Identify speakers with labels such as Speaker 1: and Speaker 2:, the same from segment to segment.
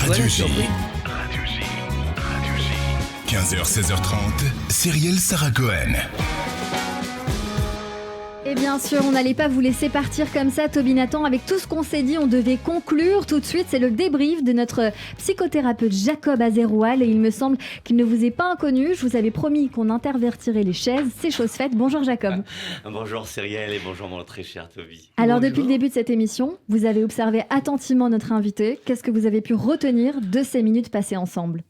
Speaker 1: Radio J.
Speaker 2: surprise.
Speaker 1: 15h, 16h30, Cyrielle Sarah Cohen.
Speaker 3: Et bien sûr, on n'allait pas vous laisser partir comme ça, Toby Nathan. Avec tout ce qu'on s'est dit, on devait conclure tout de suite. C'est le débrief de notre psychothérapeute Jacob Azeroual. Et il me semble qu'il ne vous est pas inconnu. Je vous avais promis qu'on intervertirait les chaises. C'est chose faite. Bonjour Jacob.
Speaker 4: Bonjour Cyrielle et bonjour mon très cher Toby.
Speaker 3: Alors
Speaker 2: Bonjour.
Speaker 3: depuis le début de cette émission, vous avez observé attentivement notre invité. Qu'est-ce que vous avez pu retenir de ces minutes passées ensemble ?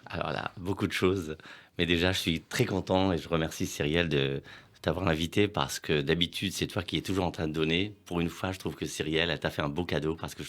Speaker 4: Alors là, beaucoup de choses. Mais déjà, je suis très content et je remercie Cyrielle de t'avoir invité parce que d'habitude, c'est toi qui es toujours en train de donner. Pour une fois, je trouve que Cyrielle, elle t'a fait un beau cadeau parce que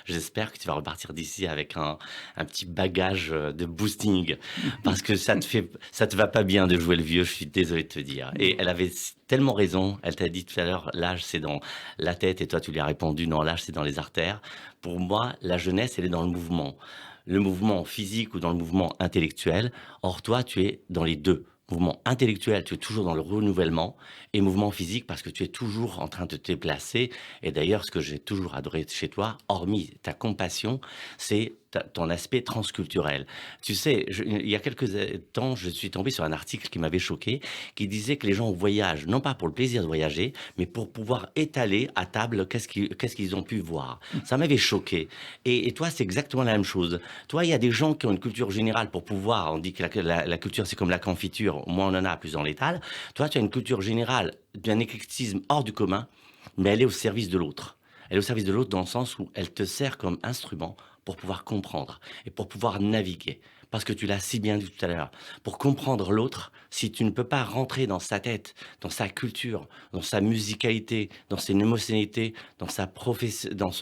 Speaker 4: j'espère que tu vas repartir d'ici avec un petit bagage de boosting parce que ça te va pas bien de jouer le vieux, je suis désolé de te dire. Et elle avait tellement raison. Elle t'a dit tout à l'heure, l'âge, c'est dans la tête et toi, tu lui as répondu, non, l'âge, c'est dans les artères. Pour moi, la jeunesse, elle est dans le mouvement physique ou dans le mouvement intellectuel. Or, toi, tu es dans les deux. Mouvement intellectuel, tu es toujours dans le renouvellement, et mouvement physique parce que tu es toujours en train de te déplacer. Et d'ailleurs, ce que j'ai toujours adoré chez toi, hormis ta compassion, c'est ton aspect transculturel. Tu sais, il y a quelques temps, je suis tombé sur un article qui m'avait choqué, qui disait que les gens voyagent, non pas pour le plaisir de voyager, mais pour pouvoir étaler à table qu'est-ce qu'ils ont pu voir. Ça m'avait choqué. Et toi, c'est exactement la même chose. Toi, il y a des gens qui ont une culture générale pour pouvoir, on dit que la culture, c'est comme la confiture, moins on en a, plus on l'étale. Toi, tu as une culture générale d'un éclectisme hors du commun, mais elle est au service de l'autre. Elle est au service de l'autre dans le sens où elle te sert comme instrument pour pouvoir comprendre et pour pouvoir naviguer. Parce que tu l'as si bien dit tout à l'heure. Pour comprendre l'autre, si tu ne peux pas rentrer dans sa tête, dans sa culture, dans sa musicalité, dans ses émotionnalités, dans son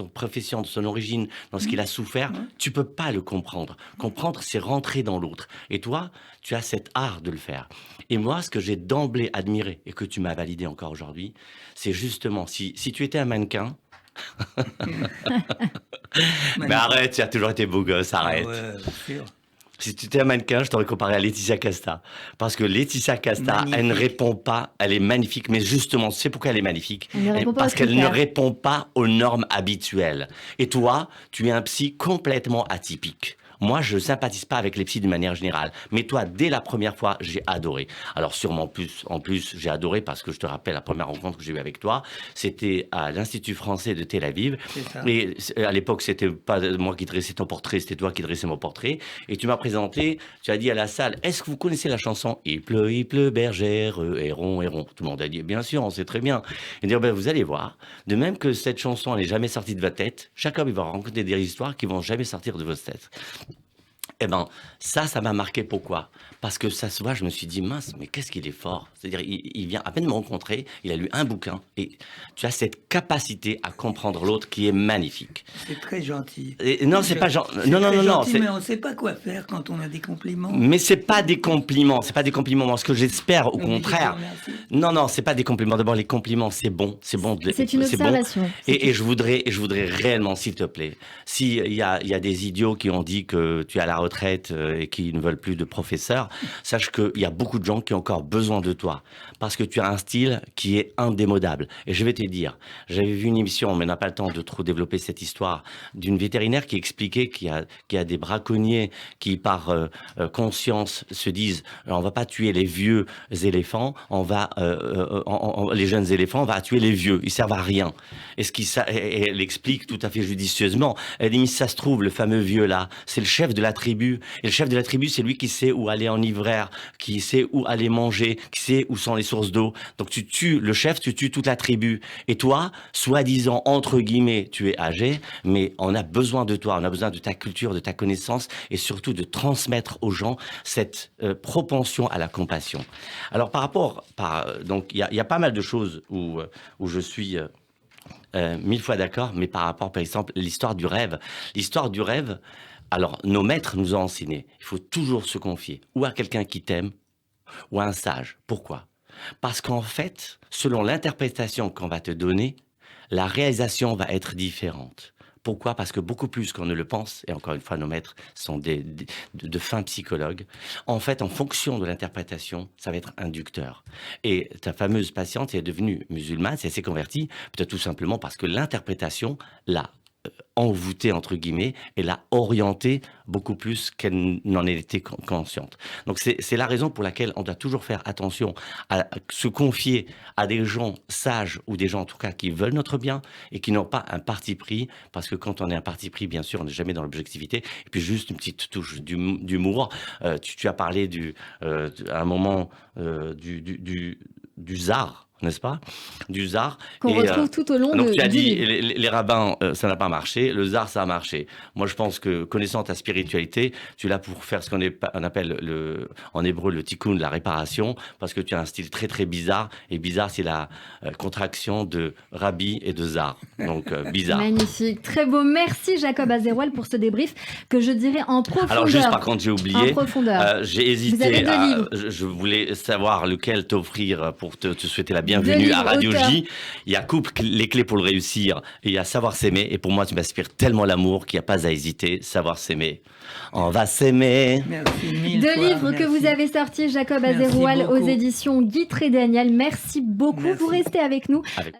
Speaker 4: profession, dans son origine, dans ce qu'il a souffert, tu peux pas le comprendre. Comprendre, c'est rentrer dans l'autre. Et toi, tu as cet art de le faire. Et moi, ce que j'ai d'emblée admiré et que tu m'as validé encore aujourd'hui, c'est justement, si tu étais un mannequin, mais arrête, tu as toujours été beau gosse, arrête.
Speaker 2: Ah ouais, bien sûr.
Speaker 4: Si tu étais un mannequin, je t'aurais comparé à Laetitia Casta. Parce que Laetitia Casta,
Speaker 2: Magnifique.
Speaker 4: elle ne répond pas, elle est magnifique, mais justement, tu sais pourquoi elle est magnifique?
Speaker 3: Elle ne répond pas
Speaker 4: Parce
Speaker 3: aux
Speaker 4: qu'elle ne
Speaker 3: critères.
Speaker 4: répond pas aux normes habituelles. Et toi, tu es un psy complètement atypique. Moi, je sympathise pas avec les psys d'une manière générale. Mais toi, dès la première fois, j'ai adoré. Alors sûrement en plus, j'ai adoré parce que je te rappelle la première rencontre que j'ai eue avec toi, c'était à l'Institut français de Tel Aviv.
Speaker 2: C'est ça.
Speaker 4: Et à l'époque, c'était pas moi qui dressais ton portrait, c'était toi qui dressais mon portrait. Et tu m'as présenté, tu as dit à la salle, est-ce que vous connaissez la chanson Il pleut, bergère, héron, héron. Tout le monde a dit, bien sûr, on sait très bien. Et dire, ben, vous allez voir, de même que cette chanson n'est jamais sortie de votre tête, chaque homme il va rencontrer des histoires qui vont jamais sortir de votre tête. Eh ben, ça m'a marqué. Pourquoi? Parce que ça se voit, je me suis dit, mince, mais qu'est-ce qu'il est fort. C'est-à-dire, il vient à peine me rencontrer, il a lu un bouquin, et tu as cette capacité à comprendre l'autre qui est magnifique.
Speaker 2: C'est très gentil.
Speaker 4: Et, non, c'est pas genre...
Speaker 2: C'est
Speaker 4: Non,
Speaker 2: très
Speaker 4: non,
Speaker 2: gentil,
Speaker 4: c'est...
Speaker 2: mais on ne sait pas quoi faire quand on a des compliments.
Speaker 4: Mais c'est pas des compliments, c'est pas des compliments. Moi, ce que j'espère, au
Speaker 2: Mais je te
Speaker 4: contraire...
Speaker 2: remercie.
Speaker 4: Non, c'est pas des compliments. D'abord, les compliments, c'est bon.
Speaker 3: C'est une
Speaker 4: bon.
Speaker 3: observation.
Speaker 4: Et je voudrais réellement, s'il te plaît, s'il y a des idiots qui ont dit que tu es à la retraite et qui ne veulent plus de professeurs, sache qu'il y a beaucoup de gens qui ont encore besoin de toi. Parce que tu as un style qui est indémodable. Et je vais te dire, j'avais vu une émission, mais on n'a pas le temps de trop développer cette histoire, d'une vétérinaire qui expliquait qu'il y a des braconniers qui, par conscience, se disent, on va pas tuer les vieux éléphants, on va les jeunes éléphants, on va tuer les vieux, ils servent à rien. Et elle explique tout à fait judicieusement. Elle dit, mais si ça se trouve, le fameux vieux là, c'est le chef de la tribu. Et le chef de la tribu, c'est lui qui sait où aller en hiver, qui sait où aller manger, qui sait où sont les sources d'eau. Donc tu tues le chef, tu tues toute la tribu. Et toi, soi-disant, entre guillemets, tu es âgé, mais on a besoin de toi, on a besoin de ta culture, de ta connaissance, et surtout de transmettre aux gens cette propension à la compassion. Alors donc il y a pas mal de choses où je suis mille fois d'accord, mais par rapport, par exemple, l'histoire du rêve. L'histoire du rêve, alors nos maîtres nous ont enseigné, il faut toujours se confier, ou à quelqu'un qui t'aime, ou à un sage. Pourquoi? Parce qu'en fait, selon l'interprétation qu'on va te donner, la réalisation va être différente. Pourquoi? Parce que beaucoup plus qu'on ne le pense, et encore une fois, nos maîtres sont de fins psychologues, en fait, en fonction de l'interprétation, ça va être inducteur. Et ta fameuse patiente est devenue musulmane, elle s'est convertie, peut-être tout simplement parce que l'interprétation l'a envoûtée, entre guillemets, et l'a orientée beaucoup plus qu'elle n'en était consciente. Donc c'est la raison pour laquelle on doit toujours faire attention à se confier à des gens sages ou des gens en tout cas qui veulent notre bien et qui n'ont pas un parti pris, parce que quand on est un parti pris, bien sûr, on n'est jamais dans l'objectivité. Et puis juste une petite touche d'humour. Tu as parlé à un moment du zar. N'est-ce pas? Du zar.
Speaker 3: Qu'on retrouve tout au long
Speaker 4: donc tu as
Speaker 3: du
Speaker 4: dit,
Speaker 3: livre.
Speaker 4: les rabbins, ça n'a pas marché, le zar, ça a marché. Moi, je pense que, connaissant ta spiritualité, tu es là pour faire ce qu'on appelle en hébreu le tikkun, la réparation, parce que tu as un style très, très bizarre. Et bizarre, c'est la contraction de rabbi et de zar. Donc, bizarre.
Speaker 3: Magnifique, très beau. Merci Jacob Azeroual pour ce débrief que je dirais en profondeur.
Speaker 4: Alors juste par contre, j'ai oublié,
Speaker 3: En profondeur.
Speaker 4: j'ai
Speaker 3: Vous avez
Speaker 4: hésité,
Speaker 3: deux livres.
Speaker 4: je voulais savoir lequel t'offrir pour te souhaiter la
Speaker 3: Deux
Speaker 4: bienvenue
Speaker 3: livres
Speaker 4: à Radio
Speaker 3: auteurs.
Speaker 4: J. Il y a les clés pour le réussir et il y a Savoir s'aimer. Et pour moi, tu m'inspires tellement l'amour qu'il n'y a pas à hésiter. Savoir s'aimer. On va s'aimer.
Speaker 2: Merci mille
Speaker 3: Deux
Speaker 2: fois,
Speaker 3: livres que
Speaker 2: merci.
Speaker 3: vous avez sortis, Jacob
Speaker 2: Merci
Speaker 3: Azeroual, aux
Speaker 2: beaucoup.
Speaker 3: éditions Guy Trédaniel. Merci beaucoup.
Speaker 2: Merci.
Speaker 3: Vous restez avec nous.
Speaker 4: Avec